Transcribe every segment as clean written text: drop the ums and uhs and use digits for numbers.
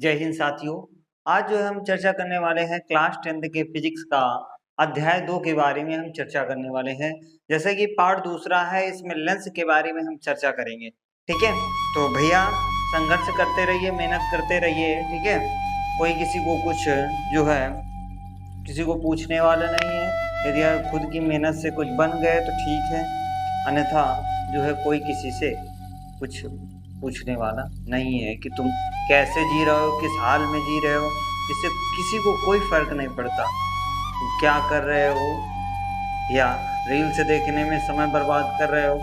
जय हिंद साथियों। आज जो है हम चर्चा करने वाले हैं क्लास 10th के फिजिक्स का अध्याय 2 के बारे में हम चर्चा करने वाले हैं। जैसे कि पार्ट दूसरा है, इसमें लेंस के बारे में हम चर्चा करेंगे। ठीक है, तो भैया संघर्ष करते रहिए, मेहनत करते रहिए। ठीक है, कोई किसी को कुछ जो है किसी को पूछने वाला नहीं है। यदि आप खुद की मेहनत से कुछ बन गए तो ठीक है, अन्यथा जो है कोई किसी से कुछ पूछने वाला नहीं है कि तुम कैसे जी रहे हो, किस हाल में जी रहे हो। इससे किसी को कोई फर्क नहीं पड़ता तुम क्या कर रहे हो, या रील्स देखने में समय बर्बाद कर रहे हो।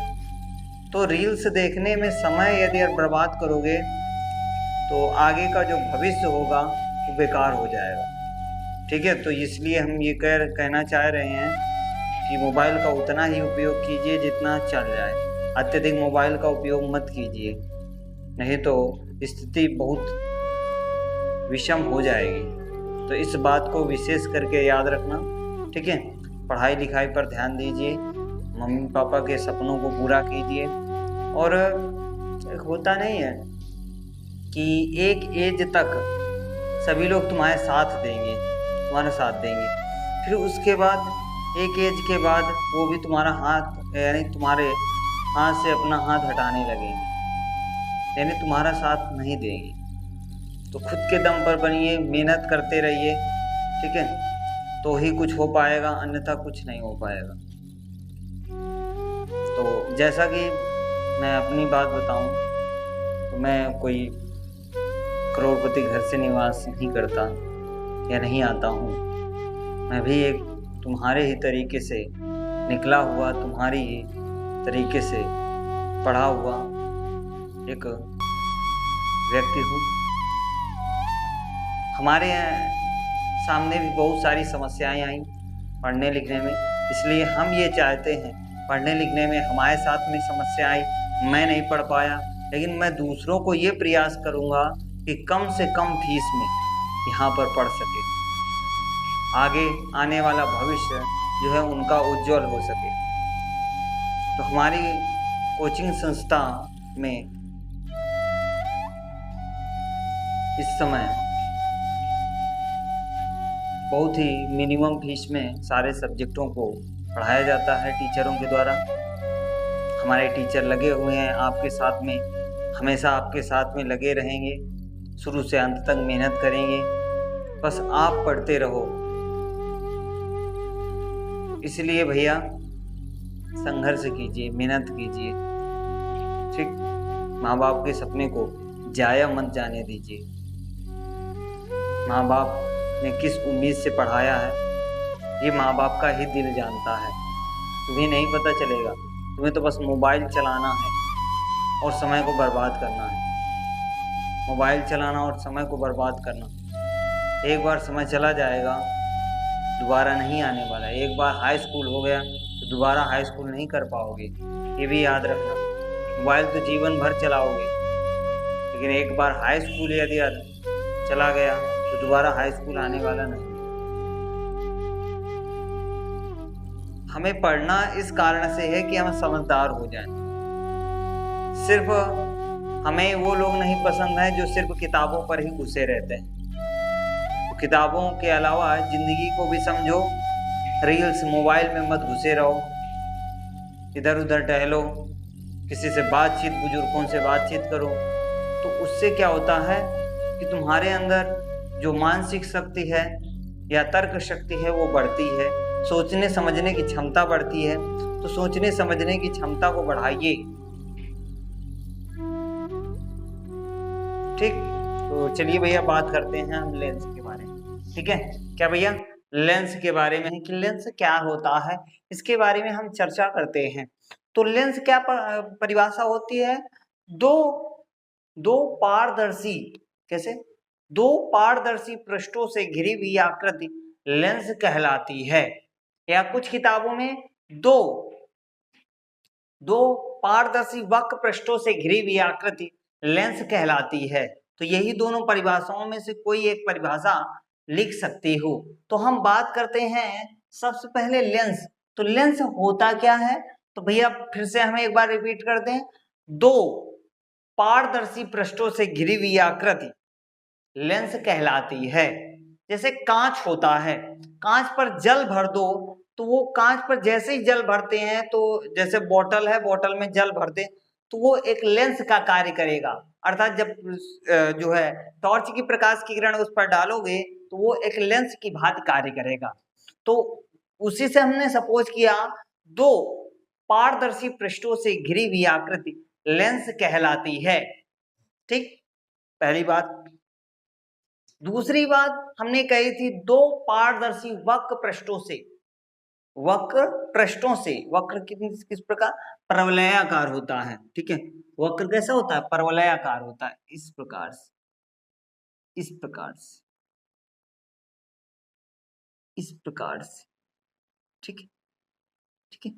तो रील्स देखने में समय यदि आप बर्बाद करोगे तो आगे का जो भविष्य होगा वो बेकार हो जाएगा। ठीक है, तो इसलिए हम ये कहना चाह रहे हैं कि मोबाइल का उतना ही उपयोग कीजिए जितना चल जाए। अत्यधिक मोबाइल का उपयोग मत कीजिए, नहीं तो स्थिति बहुत विषम हो जाएगी। तो इस बात को विशेष करके याद रखना। ठीक है, पढ़ाई लिखाई पर ध्यान दीजिए, मम्मी पापा के सपनों को पूरा कीजिए। और एक होता नहीं है कि एक एज तक सभी लोग तुम्हारे साथ देंगे, तुम्हारा साथ देंगे, फिर उसके बाद एक एज के बाद वो भी तुम्हारा हाथ यानी तुम्हारे हाथ से अपना हाथ हटाने लगेंगे, यानी तुम्हारा साथ नहीं देंगे। तो खुद के दम पर बनिए, मेहनत करते रहिए। ठीक है, तो ही कुछ हो पाएगा, अन्यथा कुछ नहीं हो पाएगा। तो जैसा कि मैं अपनी बात बताऊं तो मैं कोई करोड़पति घर से निवास नहीं करता या नहीं आता हूं। मैं भी एक तुम्हारे ही तरीके से निकला हुआ, तुम्हारी ही तरीके से पढ़ा हुआ एक व्यक्ति हूँ। हमारे सामने भी बहुत सारी समस्याएं आई पढ़ने लिखने में, इसलिए हम ये चाहते हैं पढ़ने लिखने में हमारे साथ में समस्या आई, मैं नहीं पढ़ पाया, लेकिन मैं दूसरों को ये प्रयास करूँगा कि कम से कम फीस में यहाँ पर पढ़ सके, आगे आने वाला भविष्य जो है उनका उज्जवल हो सके। तो हमारी कोचिंग संस्था में इस समय बहुत ही मिनिमम फीस में सारे सब्जेक्टों को पढ़ाया जाता है टीचरों के द्वारा। हमारे टीचर लगे हुए हैं आपके साथ में, हमेशा आपके साथ में लगे रहेंगे, शुरू से अंत तक मेहनत करेंगे, बस आप पढ़ते रहो। इसलिए भैया संघर्ष कीजिए, मेहनत कीजिए। ठीक, माँ बाप के सपने को जाया मत जाने दीजिए। माँ बाप ने किस उम्मीद से पढ़ाया है ये माँ बाप का ही दिल जानता है, तुम्हें नहीं पता चलेगा। तुम्हें तो बस मोबाइल चलाना है और समय को बर्बाद करना है। मोबाइल चलाना और समय को बर्बाद करना, एक बार समय चला जाएगा दोबारा नहीं आने वाला। एक बार हाई स्कूल हो गया तो दोबारा हाई स्कूल नहीं कर पाओगे, ये भी याद रखना। मोबाइल तो जीवन भर चलाओगे, लेकिन एक बार हाई स्कूल यदि चला गया तो दोबारा हाई स्कूल आने वाला नहीं। हमें पढ़ना इस कारण से है कि हम समझदार हो जाएं। सिर्फ हमें वो लोग नहीं पसंद हैं जो सिर्फ किताबों पर ही घुसे रहते हैं। किताबों के अलावा जिंदगी को भी समझो, रील्स मोबाइल में मत घुसे रहो, इधर उधर टहलो, किसी से बातचीत, बुजुर्गों से बातचीत करो। तो उससे क्या होता है कि तुम्हारे अंदर जो मानसिक शक्ति है या तर्क शक्ति है वो बढ़ती है, सोचने समझने की क्षमता बढ़ती है। तो सोचने समझने की क्षमता को बढ़ाइए। ठीक, तो चलिए भैया बात करते हैं हम लेंस के बारे में। ठीक है, क्या भैया लेंस के बारे में है कि लेंस क्या होता है, इसके बारे में हम चर्चा करते हैं। तो लेंस क्या परिभाषा होती है? दो पारदर्शी, कैसे, दो पारदर्शी पृष्ठों से घिरी हुई आकृति लेंस कहलाती है। या कुछ किताबों में दो पारदर्शी वक्र पृष्ठों से घिरी हुई आकृति लेंस कहलाती है। तो यही दोनों परिभाषाओं में से कोई एक परिभाषा लिख सकती हो। तो हम बात करते हैं सबसे पहले लेंस। तो लेंस होता क्या है? तो भैया फिर से हमें एक बार रिपीट कर दें, दो पारदर्शी पृष्ठों से घिरी हुई आकृति लेंस कहलाती है। जैसे कांच होता है, कांच पर जल भर दो तो वो कांच पर जैसे ही जल भरते हैं तो जैसे बोतल है, बोतल में जल भर दे तो वो एक लेंस का कार्य करेगा। अर्थात जब जो है टॉर्च की प्रकाश की किरण उस पर डालोगे तो वो एक लेंस की भांति कार्य करेगा। तो उसी से हमने सपोज किया दो पारदर्शी पृष्ठों से घिरी हुई आकृति लेंस कहलाती है। ठीक, पहली बात। दूसरी बात हमने कही थी दो पारदर्शी वक्र पृष्ठों से, वक्र पृष्ठों से, वक्र किस प्रकार, परवलयाकार होता है। ठीक है, वक्र कैसा होता है, परवलयाकार होता है, इस प्रकार से, इस प्रकार से, इस प्रकार से। ठीक है, ठीक है,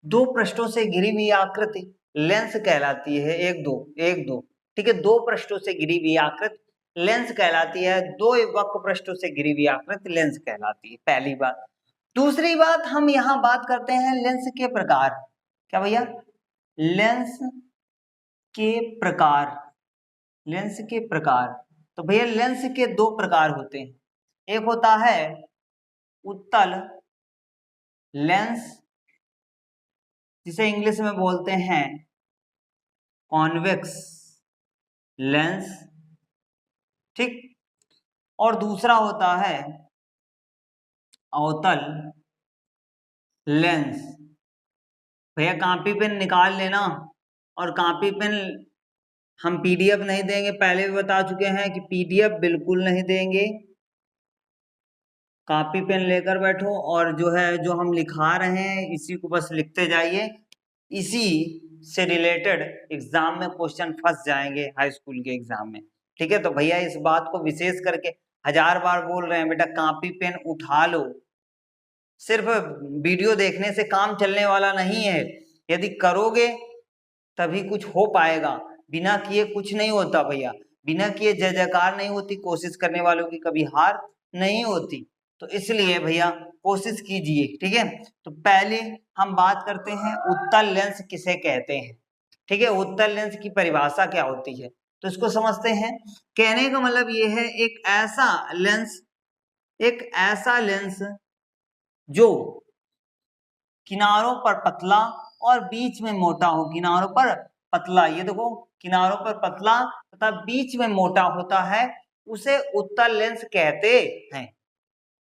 दो पृष्ठों से घिरी हुई आकृति लेंस कहलाती है। एक दो, एक दो, ठीक है, दो पृष्ठों से घिरी हुई आकृति लेंस कहलाती है। दो वक्र पृष्ठों से घिरी हुई आकृति लेंस कहलाती है, पहली बात। दूसरी बात, हम यहां बात करते हैं लेंस के प्रकार। क्या भैया, लेंस के प्रकार, लेंस के प्रकार। तो भैया लेंस के दो प्रकार होते हैं, एक होता है उत्तल लेंस जिसे इंग्लिश में बोलते हैं कॉन्वेक्स लेंस। ठीक, और दूसरा होता है अवतल लेंस। भैया कॉपी पेन निकाल लेना, और कॉपी पेन हम पीडीएफ नहीं देंगे, पहले भी बता चुके हैं कि पीडीएफ बिल्कुल नहीं देंगे। कॉपी पेन लेकर बैठो और जो है जो हम लिखा रहे हैं इसी को बस लिखते जाइए, इसी से रिलेटेड एग्जाम में क्वेश्चन फंस जाएंगे, हाई स्कूल के एग्जाम में। ठीक है, तो भैया इस बात को विशेष करके 1000 बार बोल रहे हैं, बेटा कॉपी पेन उठा लो। सिर्फ वीडियो देखने से काम चलने वाला नहीं है, यदि करोगे तभी कुछ हो पाएगा, बिना किए कुछ नहीं होता भैया, बिना किए जय जयकार नहीं होती, कोशिश करने वालों की कभी हार नहीं होती। तो इसलिए भैया कोशिश कीजिए। ठीक है, तो पहले हम बात करते हैं उत्तल लेंस किसे कहते हैं। ठीक है, उत्तल लेंस की परिभाषा क्या होती है तो इसको समझते हैं। कहने का मतलब ये है एक ऐसा लेंस, एक ऐसा लेंस जो किनारों पर पतला और बीच में मोटा हो। किनारों पर पतला, ये देखो किनारों पर पतला तथा बीच में मोटा होता है, उसे उत्तल लेंस कहते हैं।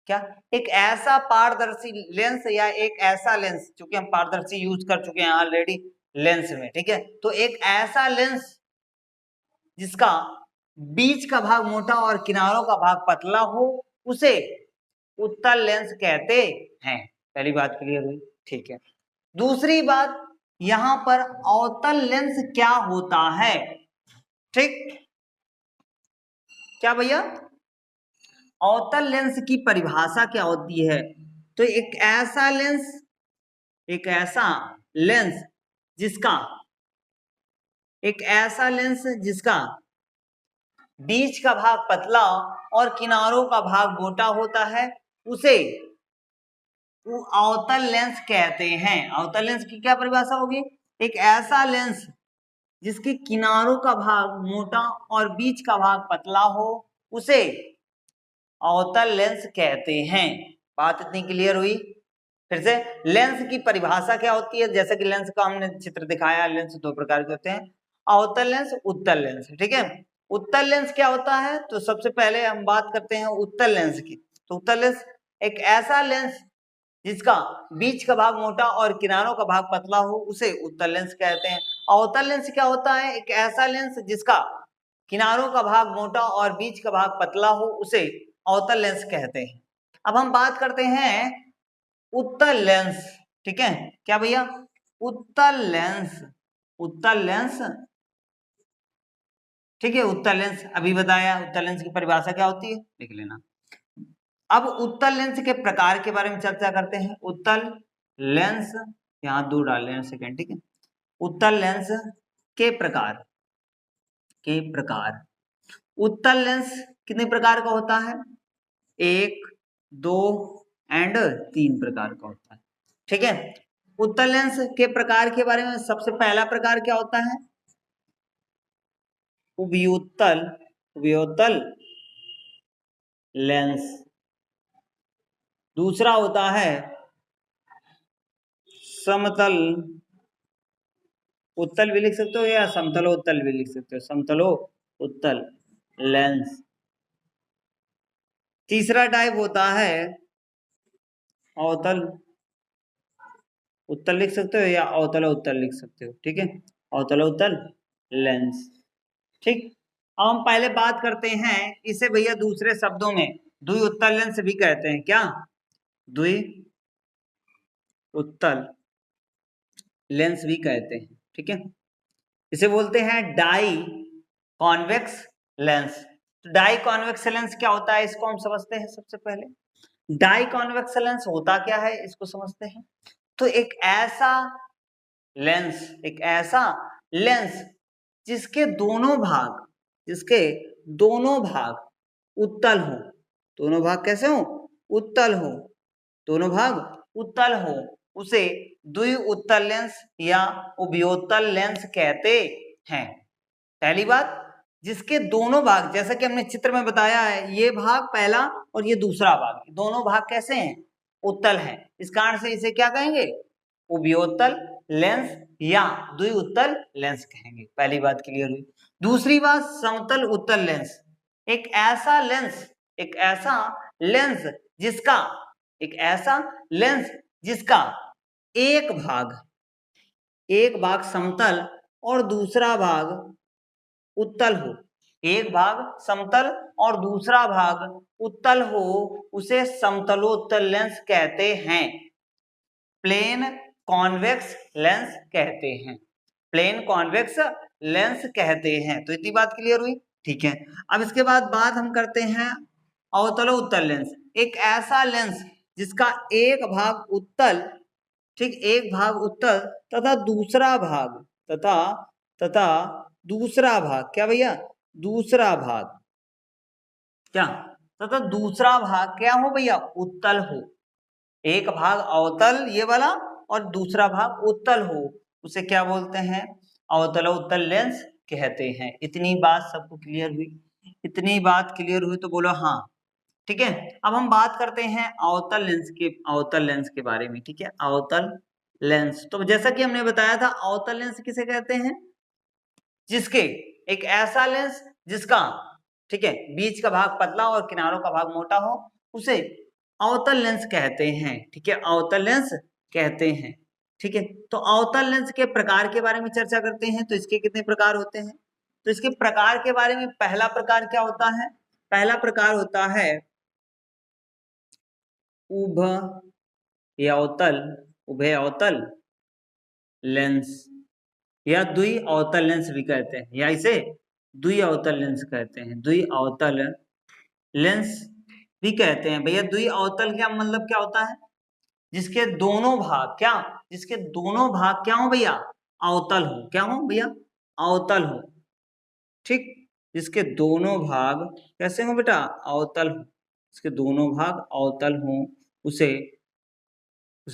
क्या, एक ऐसा पारदर्शी लेंस या एक ऐसा लेंस, चूंकि हम पारदर्शी यूज कर चुके हैं ऑलरेडी लेंस में। ठीक है, तो एक ऐसा लेंस जिसका बीच का भाग मोटा और किनारों का भाग पतला हो, उसे उत्तल लेंस कहते हैं। पहली बात क्लियर हुई। ठीक है, दूसरी बात, यहां पर अवतल लेंस क्या होता है। ठीक, क्या भैया, अवतल लेंस की परिभाषा क्या होती है तो एक ऐसा लेंस, एक ऐसा लेंस जिसका, एक ऐसा लेंस जिसका बीच का भाग पतला और किनारों का भाग मोटा होता है, उसे अवतल लेंस कहते हैं। अवतल लेंस की क्या परिभाषा होगी, एक ऐसा लेंस जिसके किनारों का भाग मोटा और बीच का भाग पतला हो, उसे अवतल लेंस कहते हैं। बात इतनी क्लियर हुई। फिर से, लेंस की परिभाषा क्या होती है, जैसे कि लेंस का हमने चित्र दिखाया, लेंस दो प्रकार के होते हैं, अवतल लेंस, उत्तल लेंस। ठीक है, उत्तल लेंस क्या होता है तो सबसे पहले हम बात करते हैं उत्तल लेंस की। तो उत्तल लेंस एक ऐसा लेंस जिसका बीच का भाग मोटा और किनारों का भाग पतला हो, उसे उत्तल लेंस कहते हैं। अवतल लेंस क्या होता है, एक ऐसा लेंस जिसका किनारों का भाग मोटा और बीच का भाग पतला हो, उसे अवतल लेंस कहते हैं। अब हम बात करते हैं उत्तल लेंस। ठीक है, क्या भैया, उत्तल लेंस, उत्तल लेंस। ठीक है, उत्तल लेंस अभी बताया, उत्तल लेंस की परिभाषा क्या होती है देख लेना। अब उत्तल लेंस के प्रकार के बारे में चर्चा करते हैं। उत्तल लेंस, यहां 2 डाल लेना सेकेंड। ठीक है, उत्तल लेंस के प्रकार, के प्रकार। उत्तल लेंस कितने प्रकार का होता है, 1, 2 एंड 3 प्रकार का होता है। ठीक है, उत्तल लेंस के प्रकार के बारे में सबसे पहला प्रकार क्या होता है, उभयोत्तल, उभयोत्तल लेंस। दूसरा होता है समतल उत्तल भी लिख सकते हो या समतलो उत्तल भी लिख सकते हो, समतलो उत्तल लेंस। तीसरा टाइप होता है अवतल उत्तल लिख सकते हो या अवतल उत्तल लिख सकते हो, ठीक है, अवतल उत्तल लेंस। ठीक, अब हम पहले बात करते हैं इसे भैया दूसरे शब्दों में द्वि उत्तल लेंस भी कहते हैं। क्या? द्वि उत्तल लेंस भी कहते हैं, ठीक है। इसे बोलते हैं डाई कॉन्वेक्स लेंस। तो डाई कॉन्वेक्स लेंस क्या होता है इसको हम समझते हैं। सबसे पहले डाई कॉन्वेक्स लेंस होता क्या है इसको समझते हैं। तो एक ऐसा लेंस जिसके दोनों भाग उत्तल हो। दोनों भाग कैसे हो? उत्तल हो। दोनों भाग उत्तल हो उसे द्वि उत्तल लेंस या उभयोत्तल लेंस कहते हैं। पहली बात, जिसके दोनों भाग, जैसा कि हमने चित्र में बताया है, ये भाग पहला और ये दूसरा भाग, दोनों भाग कैसे हैं? उत्तल हैं। इस कारण से इसे क्या कहेंगे? उभयोत्तल लेंस या द्वि उत्तल लेंस कहेंगे। पहली बात क्लियर हुई। दूसरी बात, समतल उत्तल लेंस। एक ऐसा लेंस जिसका एक भाग समतल और दूसरा भाग उत्तल हो। एक भाग समतल और दूसरा भाग उत्तल हो उसे समतलोत्तल लेंस कहते हैं। प्लेन कॉन्वेक्स लेंस कहते हैं। प्लेन कॉन्वेक्स लेंस कहते हैं। तो इतनी बात क्लियर हुई, ठीक है। अब इसके बाद बात हम करते हैं अवतलो उत्तल लेंस। एक ऐसा लेंस जिसका एक भाग उत्तल, ठीक, एक भाग उत्तल तथा दूसरा भाग क्या भैया? दूसरा भाग क्या? तथा दूसरा भाग क्या हो भैया? उत्तल हो। एक भाग अवतल ये वाला और दूसरा भाग उत्तल हो उसे क्या बोलते हैं? अवतल उत्तल लेंस कहते हैं। इतनी बात सबको क्लियर हुई? इतनी बात क्लियर हुई तो बोलो हाँ, ठीक है। अब हम बात करते हैं अवतल लेंस के बारे में, ठीक है। अवतल लेंस, तो जैसा कि हमने बताया था, अवतल लेंस किसे कहते हैं? जिसके एक ऐसा लेंस जिसका, ठीक है, बीच का भाग पतला और किनारों का भाग मोटा हो उसे अवतल लेंस कहते हैं, ठीक है। अवतल लेंस कहते हैं, ठीक है। तो अवतल लेंस के प्रकार के बारे में चर्चा करते हैं। तो इसके कितने प्रकार होते हैं? तो इसके प्रकार के बारे में पहला प्रकार क्या होता है? पहला प्रकार होता है उभय लेंस या द्वि अवतल लेंस भी कहते हैं, या इसे द्वि अवतल लेंस कहते हैं। द्वि अवतल लेंस भी कहते हैं भैया। द्वि अवतल क्या मतलब क्या होता है? जिसके दोनों भाग क्या हो भैया? अवतल हो। क्या हो भैया? अवतल हो, ठीक। जिसके दोनों भाग कैसे हो बेटा? अवतल हो। इसके दोनों भाग अवतल हो उसे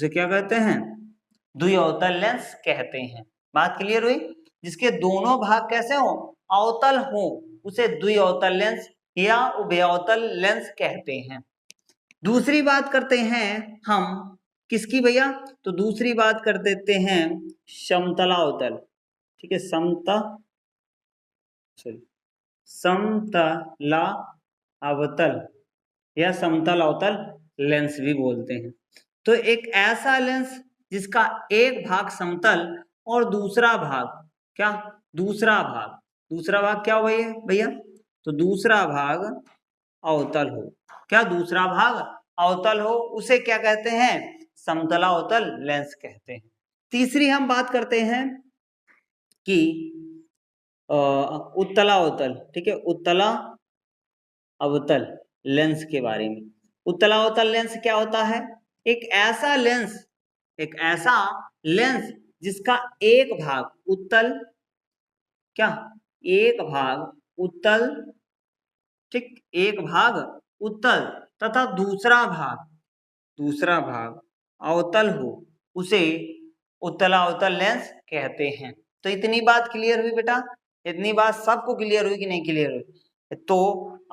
क्या कहते हैं? द्वि अवतल लेंस कहते हैं। बात क्लियर हुई? जिसके दोनों भाग कैसे हो? अवतल हो उसे द्वि अवतल लेंस या उभयावतल लेंस कहते हैं। दूसरी बात करते हैं हम किसकी भैया? तो दूसरी बात कर देते हैं समतलावतल, ठीक है। समतला अवतल या समतल अवतल लेंस भी बोलते हैं। तो एक ऐसा लेंस जिसका एक भाग समतल और दूसरा भाग क्या? दूसरा भाग क्या हो भैया? तो दूसरा भाग अवतल हो। क्या? दूसरा भाग अवतल हो उसे क्या कहते हैं? समतलावतल लेंस कहते हैं। तीसरी हम बात करते हैं कि उत्तलावतल, ठीक है, उत्तला अवतल लेंस के बारे में। उत्तलावतल लेंस क्या होता है? एक ऐसा लेंस जिसका एक भाग उत्तल, क्या? एक भाग उत्तल, ठीक, एक भाग उत्तल तथा दूसरा भाग अवतल हो उसे उत्तलावतल लेंस कहते हैं। तो इतनी बात क्लियर हुई बेटा? इतनी बात सबको क्लियर हुई कि नहीं क्लियर हुई? तो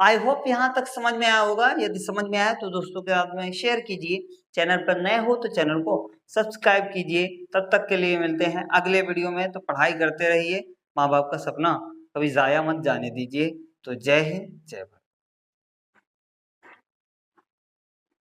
आई होप यहाँ तक समझ में आया होगा। यदि समझ में आया तो दोस्तों के साथ में शेयर कीजिए। चैनल पर नए हो तो चैनल को सब्सक्राइब कीजिए। तब तक के लिए मिलते हैं अगले वीडियो में। तो पढ़ाई करते रहिए, माँ बाप का सपना कभी ज़ाया मत जाने दीजिए। तो जय हिंद, जय भारत।